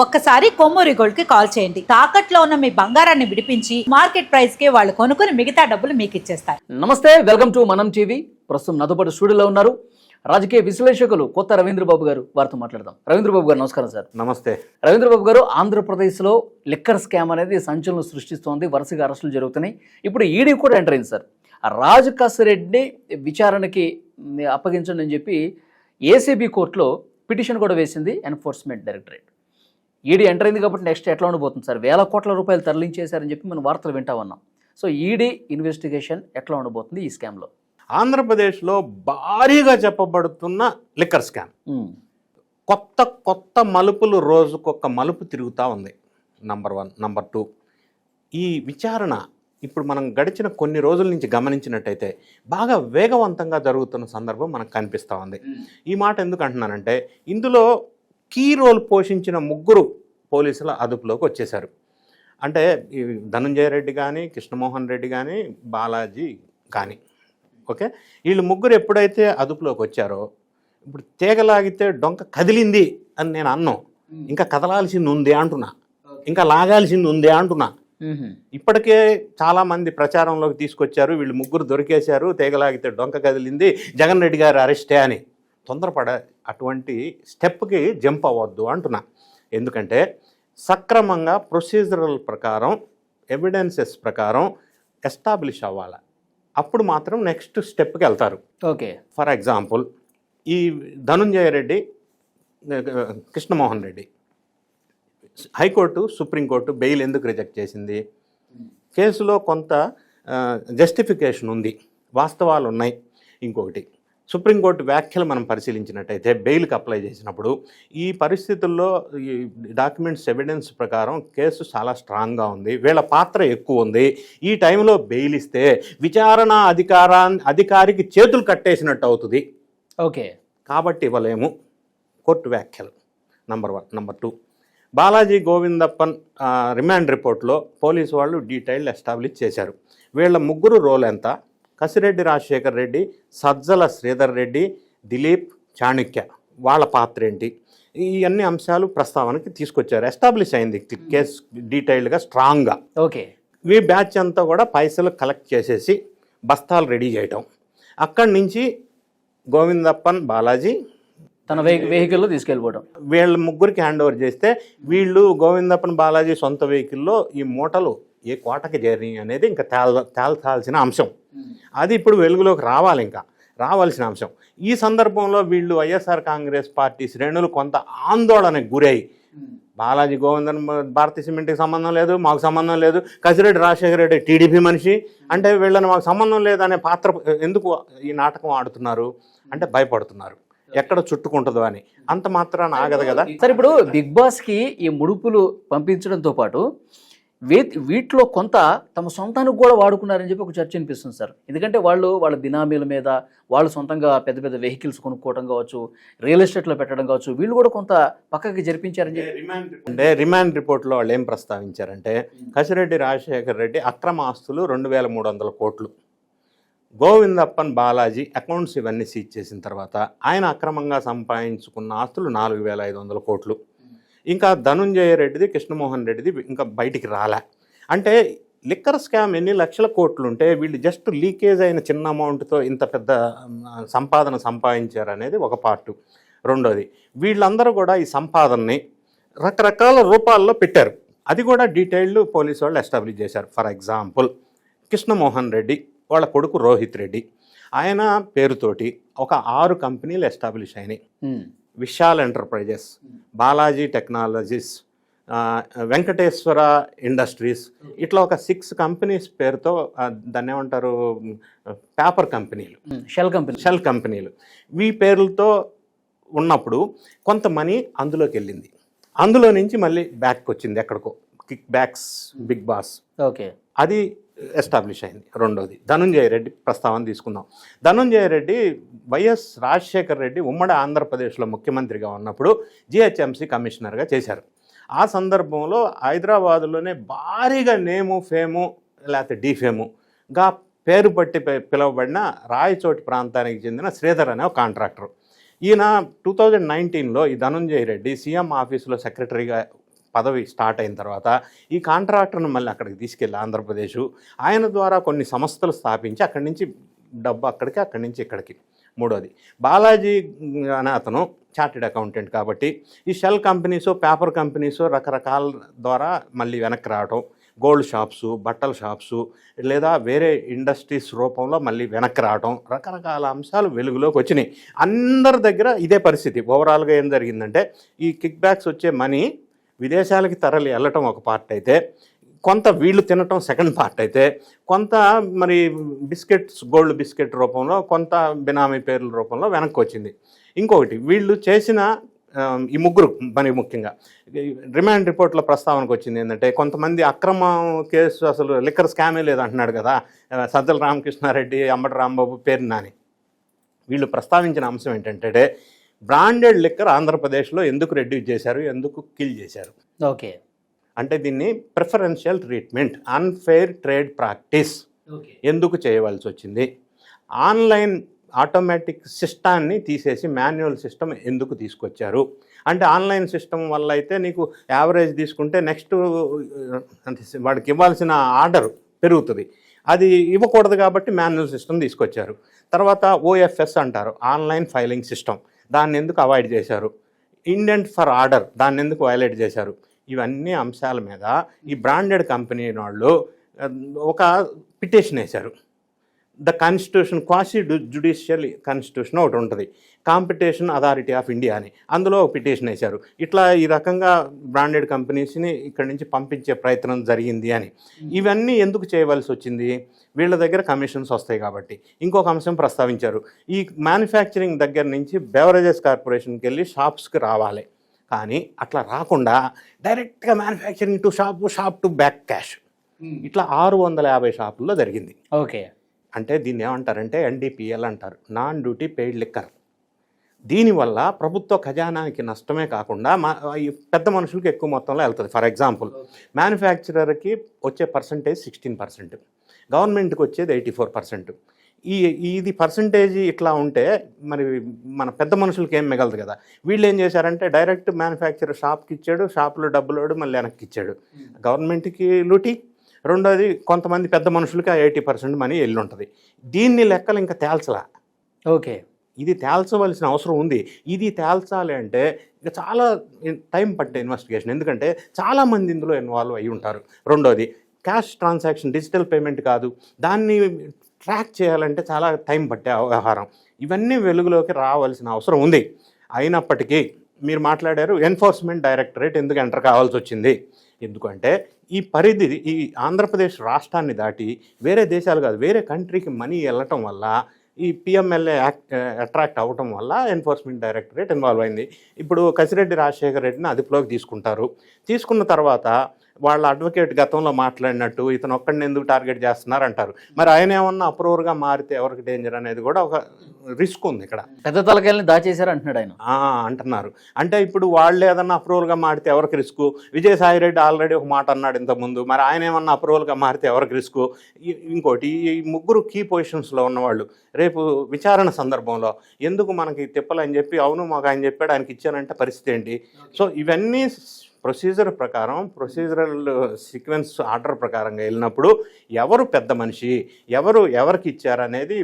ఒక్కసారి కొమ్మూరి గోల్డ్ కి కాల్ చేయండి. తాకట్లో ఉన్న మీ బంగారాన్ని విడిపించి మార్కెట్ ప్రైస్ కి వాళ్ళు కొనుక్కుని మిగతా డబ్బులు మీకు ఇచ్చేస్తారు. నమస్తే, వెల్కమ్ టు మనం టీవీ. ప్రస్తుతం నాతో పాటు స్టూడియోలో ఉన్నారు రాజకీయ విశ్లేషకులు కొత్త రవీంద్రబాబు గారు. వారితో మాట్లాడదాం. రవీంద్రబాబు గారు నమస్కారం సార్. నమస్తే. రవీంద్రబాబు గారు, ఆంధ్రప్రదేశ్లో లిక్కర్ స్కామ్ అనేది సంచలనం సృష్టిస్తోంది. వరుసగా అరెస్టులు జరుగుతున్నాయి. ఇప్పుడు ఈడీ కూడా ఎంటర్ అయింది సార్. రాజు కసిరెడ్డిని విచారణకి అప్పగించండి అని చెప్పి ఏసీబీ కోర్టులో పిటిషన్ కూడా వేసింది ఎన్ఫోర్స్మెంట్ డైరెక్టరేట్. ఈడీ ఎంటర్ అయింది కాబట్టి నెక్స్ట్ ఎట్లా ఉండబోతుంది సార్? 1,000 కోట్ల రూపాయలు తరలించేశారని చెప్పి మనం వార్తలు వింటా ఉన్నాం. సో ఈడీ ఇన్వెస్టిగేషన్ ఎట్లా ఉండబోతుంది ఈ స్కామ్లో? ఆంధ్రప్రదేశ్లో భారీగా చెప్పబడుతున్న లిక్కర్ స్కామ్ కొత్త కొత్త మలుపులు, రోజుకొక మలుపు తిరుగుతూ ఉంది. నంబర్ 1. నంబర్ 2, ఈ విచారణ ఇప్పుడు మనం గడిచిన కొన్ని రోజుల నుంచి గమనించినట్టయితే బాగా వేగవంతంగా జరుగుతున్న సందర్భం మనకు కనిపిస్తూ ఉంది. ఈ మాట ఎందుకు అంటున్నానంటే, ఇందులో కీ రోల్ పోషించిన 3 పోలీసుల అదుపులోకి వచ్చేశారు. అంటే ఈ ధనుంజయ రెడ్డి కానీ, కృష్ణమోహన్ రెడ్డి కానీ, బాలాజీ కానీ, ఓకే, వీళ్ళు 3 ఎప్పుడైతే అదుపులోకి వచ్చారో, ఇప్పుడు తీగలాగితే డొంక కదిలింది అని నేను అన్నాం. ఇంకా కదలాల్సింది ఉంది అంటున్నా, ఇంకా లాగాల్సింది ఉంది అంటున్నా. ఇప్పటికే చాలామంది ప్రచారంలోకి తీసుకొచ్చారు, వీళ్ళు 3 దొరికేశారు, తీగలాగితే డొంక కదిలింది, జగన్ రెడ్డి గారు అరెస్టే అని. తొందరపడ అటువంటి స్టెప్కి జంప్ అవ్వద్దు అంటున్నా. ఎందుకంటే సక్రమంగా ప్రొసీజరల్ ప్రకారం, ఎవిడెన్సెస్ ప్రకారం ఎస్టాబ్లిష్ అవ్వాలి. అప్పుడు మాత్రం నెక్స్ట్ స్టెప్కి వెళ్తారు. ఓకే, ఫర్ ఎగ్జాంపుల్ ఈ Dhananjaya Reddy, Krishnamohan Reddy, high court, supreme court bail ఎందుకు రిజెక్ట్ చేసింది? కేసులో కొంత జస్టిఫికేషన్ ఉంది, వాస్తవాలు ఉన్నాయి. ఇంకొకటి, సుప్రీంకోర్టు వ్యాఖ్యలు మనం పరిశీలించినట్టయితే బెయిల్కి అప్లై చేసినప్పుడు ఈ పరిస్థితుల్లో ఈ డాక్యుమెంట్స్ ఎవిడెన్స్ ప్రకారం కేసు చాలా స్ట్రాంగ్గా ఉంది, వీళ్ళ పాత్ర ఎక్కువ ఉంది, ఈ టైంలో బెయిల్ ఇస్తే విచారణ అధికారికి చేతులు కట్టేసినట్టు అవుతుంది. ఓకే, కాబట్టి ఇవ్వలేము. కోర్టు వ్యాఖ్యలు number 1. Number 2, Balaji Govindappan remand రిపోర్ట్లో పోలీసు వాళ్ళు డీటెయిల్ ఎస్టాబ్లిష్ చేశారు. వీళ్ళ 3 రోల్ ఎంత, కసిరెడ్డి రాజశేఖర్ రెడ్డి, సజ్జల శ్రీధర్ రెడ్డి, దిలీప్ చాణుక్య, వాళ్ళ పాత్ర ఏంటి, ఈ అన్ని అంశాలు ప్రస్తావనకి తీసుకొచ్చారు. ఎస్టాబ్లిష్ అయింది కేసు డీటెయిల్డ్గా, స్ట్రాంగ్గా. ఓకే, ఈ బ్యాచ్ అంతా కూడా పైసలు కలెక్ట్ చేసేసి బస్తాలు రెడీ చేయటం. అక్కడి నుంచి గోవిందప్పన్, బాలాజీ తన వెహికల్లో తీసుకెళ్ళిపోవడం, వీళ్ళ 3కి హ్యాండ్ ఓవర్ చేస్తే, వీళ్ళు గోవిందప్పన్, బాలాజీ సొంత వెహికల్లో ఈ మూటలు ఏ కోటకి చేరినాయి అనేది ఇంకా తేల్చాల్సిన అంశం. అది ఇప్పుడు వెలుగులోకి రావాలి, ఇంకా రావాల్సిన అంశం. ఈ సందర్భంలో వీళ్ళు వైఎస్ఆర్ కాంగ్రెస్ పార్టీ శ్రేణులు కొంత ఆందోళనకు గురై, బాలాజీ గోవిందన్ భారతీయ సిమెంట్కి సంబంధం లేదు, మాకు సంబంధం లేదు, కసిరెడ్డి రాజశేఖర రెడ్డి టీడీపీ మనిషి, అంటే వీళ్ళని మాకు సంబంధం లేదనే పాత్ర ఎందుకు ఈ నాటకం ఆడుతున్నారు అంటే భయపడుతున్నారు, ఎక్కడ చుట్టుకుంటుందో అని. అంత మాత్రాన ఆగదు కదా సార్. ఇప్పుడు బిగ్ బాస్కి ఈ ముడుపులు పంపించడంతో పాటు వీటిలో కొంత తమ సొంతానికి కూడా వాడుకున్నారని చెప్పి ఒక చర్చ అనిపిస్తుంది సార్. ఎందుకంటే వాళ్ళ బినామీల మీద వాళ్ళు సొంతంగా పెద్ద పెద్ద వెహికల్స్ కొనుక్కోవడం కావచ్చు, రియల్ ఎస్టేట్లో పెట్టడం కావచ్చు, వీళ్ళు కూడా కొంత పక్కకి జరిపించారని చెప్పి అంటే రిమాండ్ రిపోర్ట్లో వాళ్ళు ఏం ప్రస్తావించారంటే, కసిరెడ్డి రాజశేఖర్ రెడ్డి అక్రమ ఆస్తులు 2,300 కోట్లు, గోవిందప్పన్, బాలాజీ అకౌంట్స్ ఇవన్నీ సీజ్ చేసిన తర్వాత ఆయన అక్రమంగా సంపాదించుకున్న ఆస్తులు 4,500 కోట్లు. ఇంకా ధనుంజయ రెడ్డిది, కృష్ణమోహన్ రెడ్డిది ఇంకా బయటికి రాలే. అంటే లిక్కర్ స్కామ్ ఎన్ని లక్షల కోట్లు ఉంటే వీళ్ళు జస్ట్ లీకేజ్ అయిన చిన్న అమౌంట్తో ఇంత పెద్ద సంపాదన సంపాదించారనేది ఒక పార్టు. రెండోది, వీళ్ళందరూ కూడా ఈ సంపాదనని రకరకాల రూపాల్లో పెట్టారు. అది కూడా డీటెయిల్డ్ పోలీసు వాళ్ళు ఎస్టాబ్లిష్ చేశారు. ఫర్ ఎగ్జాంపుల్ కృష్ణమోహన్ రెడ్డి వాళ్ళ కొడుకు రోహిత్ రెడ్డి, ఆయన పేరుతోటి ఒక 6 కంపెనీలు ఎస్టాబ్లిష్ అయినాయి. Vishal enterprises, Balaji technologies, Venkateswara industries, ఇట్లా ఒక 6 కంపెనీస్ పేరుతో, దాన్ని ఏమంటారు, పేపర్ కంపెనీలు, షెల్ కంపెనీలు, ఈ పేర్లతో ఉన్నప్పుడు కొంత మనీ అందులోకి వెళ్ళింది. అందులో నుంచి మళ్ళీ బ్యాక్ వచ్చింది ఎక్కడికో, kick backs, big boss. Okay, అది ఎస్టాబ్లిష్ అయింది. రెండోది, ధనుంజయ రెడ్డి ప్రస్తావన తీసుకుందాం. ధనుంజయ రెడ్డి వైఎస్ రాజశేఖర రెడ్డి ఉమ్మడి ఆంధ్రప్రదేశ్లో ముఖ్యమంత్రిగా ఉన్నప్పుడు జిహెచ్ఎంసీ కమిషనర్గా చేశారు. ఆ సందర్భంలో హైదరాబాదులోనే భారీగా నేము, ఫేము లేకపోతే డీఫేముగా పేరు పట్టి పిలువబడిన రాయచోటి ప్రాంతానికి చెందిన శ్రీధర్ అనే ఒక కాంట్రాక్టర్. ఈయన 2019లో ఈ ధనుంజయ రెడ్డి సీఎం ఆఫీసులో సెక్రటరీగా పదవి స్టార్ట్ అయిన తర్వాత ఈ కాంట్రాక్టర్ను మళ్ళీ అక్కడికి తీసుకెళ్ళి ఆంధ్రప్రదేశ్, ఆయన ద్వారా కొన్ని సంస్థలు స్థాపించి అక్కడి నుంచి డబ్బు అక్కడి నుంచి ఇక్కడికి. మూడోది, బాలాజీ అనే అతను చార్టెడ్ అకౌంటెంట్ కాబట్టి ఈ షెల్ కంపెనీసు, పేపర్ కంపెనీసు రకరకాల ద్వారా మళ్ళీ వెనక్కి రావటం, గోల్డ్ షాప్సు, బట్టల షాప్సు లేదా వేరే ఇండస్ట్రీస్ రూపంలో మళ్ళీ వెనక్కి రావటం, రకరకాల అంశాలు వెలుగులోకి వచ్చినాయి. అందరి దగ్గర ఇదే పరిస్థితి. ఓవరాల్గా ఏం జరిగిందంటే ఈ కిక్ బ్యాక్స్ వచ్చే మనీ విదేశాలకి తరలి వెళ్ళటం ఒక పార్ట్ అయితే, కొంత వీళ్ళు తినటం సెకండ్ పార్ట్ అయితే, కొంత మరి బిస్కెట్స్, గోల్డ్ బిస్కెట్ రూపంలో, కొంత బినామీ పేర్ల రూపంలో వెనక్కి వచ్చింది. ఇంకొకటి, వీళ్ళు చేసిన ఈ ముగ్గురు మరి ముఖ్యంగా రిమాండ్ రిపోర్ట్లో ప్రస్తావనకు వచ్చింది ఏంటంటే, కొంతమంది అక్రమ కేసు అసలు లిక్కర్ స్కామే లేదంటున్నాడు కదా సజ్జల రామకృష్ణారెడ్డి, అంబటి రాంబాబు పేరు నాని. వీళ్ళు ప్రస్తావించిన అంశం ఏంటంటే బ్రాండెడ్ లిక్కర్ ఆంధ్రప్రదేశ్లో ఎందుకు రెడ్యూస్ చేశారు, ఎందుకు కిల్ చేశారు. ఓకే, అంటే దీన్ని preferential treatment, unfair trade practice ఎందుకు చేయవలసి వచ్చింది, ఆన్లైన్ ఆటోమేటిక్ సిస్టాన్ని తీసేసి మాన్యువల్ సిస్టమ్ ఎందుకు తీసుకొచ్చారు. అంటే ఆన్లైన్ సిస్టమ్ వల్ల అయితే నీకు యావరేజ్ తీసుకుంటే నెక్స్ట్ వాడికి ఇవ్వాల్సిన ఆర్డర్ పెరుగుతుంది, అది ఇవ్వకూడదు కాబట్టి మాన్యువల్ సిస్టమ్ తీసుకొచ్చారు. తర్వాత ఓఎఫ్ఎస్ అంటారు, ఆన్లైన్ ఫైలింగ్ సిస్టమ్, దాన్ని ఎందుకు అవాయిడ్ చేశారు. ఇండెంట్ ఫర్ ఆర్డర్, దాన్ని ఎందుకు వైలేట్ చేశారు. ఇవన్నీ అంశాల మీద ఈ బ్రాండెడ్ కంపెనీ వాళ్ళు ఒక పిటిషన్ వేశారు. ద కాన్స్టిట్యూషన్, క్వాసి జ్యుడిషియల్ కాన్స్టిట్యూషన్ ఒకటి ఉంటుంది, కాంపిటీషన్ అథారిటీ ఆఫ్ ఇండియా అని, అందులో ఒక పిటిషన్ వేశారు. ఇట్లా ఈ రకంగా బ్రాండెడ్ కంపెనీస్ని ఇక్కడి నుంచి పంపించే ప్రయత్నం జరిగింది అని. ఇవన్నీ ఎందుకు చేయవలసి వచ్చింది, వీళ్ళ దగ్గర కమిషన్స్ వస్తాయి కాబట్టి. ఇంకొక అంశం ప్రస్తావించారు, ఈ మ్యానుఫ్యాక్చరింగ్ దగ్గర నుంచి బెవరేజెస్ కార్పొరేషన్కి వెళ్ళి షాప్స్కి రావాలి, కానీ అట్లా రాకుండా డైరెక్ట్గా manufacturing to shop to back cash, ఇట్లా 650 షాపుల్లో జరిగింది. ఓకే, అంటే దీన్ని ఏమంటారంటే NDPL అంటారు, నాన్ డ్యూటీ పెయిడ్ లిక్కర్. దీనివల్ల ప్రభుత్వ ఖజానానికి నష్టమే కాకుండా ఈ పెద్ద మనుషులకి ఎక్కువ మొత్తంలో వెళ్తుంది. ఫర్ ఎగ్జాంపుల్, మ్యానుఫ్యాక్చరర్కి వచ్చే పర్సంటేజ్ 16%, గవర్నమెంట్కి వచ్చేది 84%. ఇది పర్సంటేజ్ ఇట్లా ఉంటే మరి మన పెద్ద మనుషులకి ఏం మిగలదు కదా. వీళ్ళు ఏం చేశారంటే డైరెక్ట్ మ్యానుఫ్యాక్చరర్ షాప్కి ఇచ్చాడు, షాప్లో డబ్బులోడు మళ్ళీ వెనక్కి ఇచ్చాడు, గవర్నమెంట్కి లూటి. రెండోది, కొంతమంది పెద్ద మనుషులకి 80% మనీ వెళ్ళి ఉంటుంది. దీన్ని లెక్కలు ఇంకా తేల్చలా. ఓకే, ఇది తేల్చవలసిన అవసరం ఉంది. ఇది తేల్చాలి అంటే ఇక చాలా టైం పట్టే ఇన్వెస్టిగేషన్, ఎందుకంటే చాలామంది ఇందులో ఇన్వాల్వ్ అయి ఉంటారు. రెండోది, క్యాష్ ట్రాన్సాక్షన్, డిజిటల్ పేమెంట్ కాదు, దాన్ని ట్రాక్ చేయాలంటే చాలా టైం పట్టే వ్యవహారం. ఇవన్నీ వెలుగులోకి రావాల్సిన అవసరం ఉంది. అయినప్పటికీ మీరు మాట్లాడారు ఎన్ఫోర్స్మెంట్ డైరెక్టరేట్ ఎందుకు ఎంటర్ కావాల్సి వచ్చింది. ఎందుకంటే ఈ పరిధి ఈ ఆంధ్రప్రదేశ్ రాష్ట్రాన్ని దాటి వేరే దేశాలు కాదు, వేరే కంట్రీకి మనీ వెళ్ళటం వల్ల ఈ PMLA యాక్ట్ అట్రాక్ట్ అవ్వటం వల్ల ఎన్ఫోర్స్మెంట్ డైరెక్టరేట్ ఇన్వాల్వ్ అయింది. ఇప్పుడు కసిరెడ్డి రాజశేఖర రెడ్డిని అదుపులోకి తీసుకుంటారు. తీసుకున్న తర్వాత వాళ్ళ అడ్వకేట్ గతంలో మాట్లాడినట్టు ఇతను ఒక్కడిని ఎందుకు టార్గెట్ చేస్తున్నారు అంటారు. మరి ఆయన ఏమన్నా అప్రూవర్గా మారితే ఎవరికి డేంజర్ అనేది కూడా ఒక రిస్క్ ఉంది ఇక్కడ. పెద్ద తలకాయలని దాచేశారు అంటున్నాడు ఆయన అంటున్నారు. అంటే ఇప్పుడు వాళ్ళు ఏదన్నా అప్రూవల్గా మారితే ఎవరికి రిస్క్. విజయసాయి రెడ్డి ఆల్రెడీ ఒక మాట అన్నాడు ఇంతకుముందు, మరి ఆయన ఏమన్నా అప్రూవల్గా మారితే ఎవరికి రిస్క్. ఇంకోటి, ఈ ముగ్గురు కీ పొజిషన్స్లో ఉన్నవాళ్ళు రేపు విచారణ సందర్భంలో ఎందుకు మనకి తిప్పలని చెప్పి, అవును మాకు ఆయన చెప్పాడు ఆయనకి ఇచ్చానంటే పరిస్థితి ఏంటి. సో ఇవన్నీ ప్రొసీజర్ ప్రకారం, ప్రొసీజరల్ సీక్వెన్స్ ఆర్డర్ ప్రకారంగా వెళ్ళినప్పుడు ఎవరు పెద్ద మనిషి, ఎవరికి ఇచ్చారనేది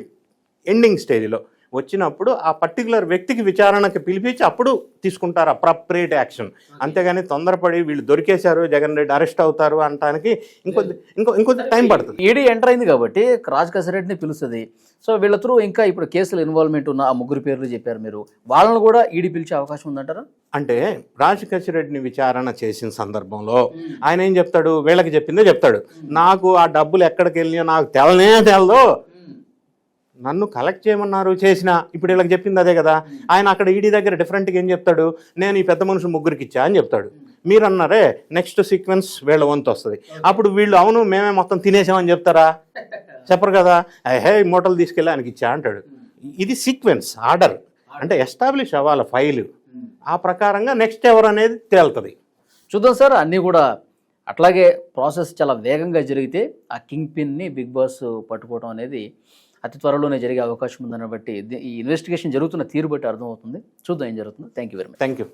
ఎండింగ్ స్టేజ్లో వచ్చినప్పుడు ఆ పర్టికులర్ వ్యక్తికి విచారణకి పిలిపించి అప్పుడు తీసుకుంటారు అప్రాప్రియేట్ యాక్షన్. అంతేగాని తొందరపడి వీళ్ళు దొరికేశారు, జగన్ రెడ్డి అరెస్ట్ అవుతారు అనడానికి ఇంకొంచెం టైం పడుతుంది. ఈడీ ఎంటర్ అయింది కాబట్టి రాజ్ కసిరెడ్డిని పిలుస్తుంది. సో వీళ్ళ త్రూ ఇంకా ఇప్పుడు కేసులు ఇన్వాల్వ్మెంట్ ఉన్న ఆ ముగ్గురు పేర్లు చెప్పారు మీరు, వాళ్ళని కూడా ఈడీ పిలిచే అవకాశం ఉందంటారా? అంటే రాజ్ కసిరెడ్డిని విచారణ చేసిన సందర్భంలో ఆయన ఏం చెప్తాడు, వీళ్ళకి చెప్పిందే చెప్తాడు. నాకు ఆ డబ్బులు ఎక్కడికి వెళ్ళినా నాకు తెలదో, నన్ను కలెక్ట్ చేయమన్నారు చేసిన, ఇప్పుడు వీళ్ళకి చెప్పింది అదే కదా. ఆయన అక్కడ ఈడీ దగ్గర డిఫరెంట్గా ఏం చెప్తాడు, నేను ఈ పెద్ద మనుషులు ముగ్గురికి ఇచ్చా అని చెప్తాడు. మీరు అన్నారే నెక్స్ట్ సీక్వెన్స్ వీళ్ళ వంతు వస్తుంది. అప్పుడు వీళ్ళు అవును మేమే మొత్తం తినేసామని చెప్తారా? చెప్పరు కదా. హే మూటలు తీసుకెళ్ళి ఆయనకి ఇచ్చా అంటాడు. ఇది సీక్వెన్స్ ఆర్డర్, అంటే ఎస్టాబ్లిష్ అవ్వాలి ఫైలు. ఆ ప్రకారంగా నెక్స్ట్ ఎవరు అనేది తేలుతుంది. చూద్దాం సార్, అన్నీ కూడా అట్లాగే ప్రాసెస్ చాలా వేగంగా జరిగితే ఆ కింగ్ పిన్ని బిగ్ బాస్ పట్టుకోవడం అనేది అతి త్వరలోనే జరిగే అవకాశం ఉందని బట్టి ఈ ఇన్వెస్టిగేషన్ జరుగుతున్న తీరు బట్టి అర్థమవుతుంది. చూద్దాం ఏం జరుగుతుందో. Thank you very much. Thank you.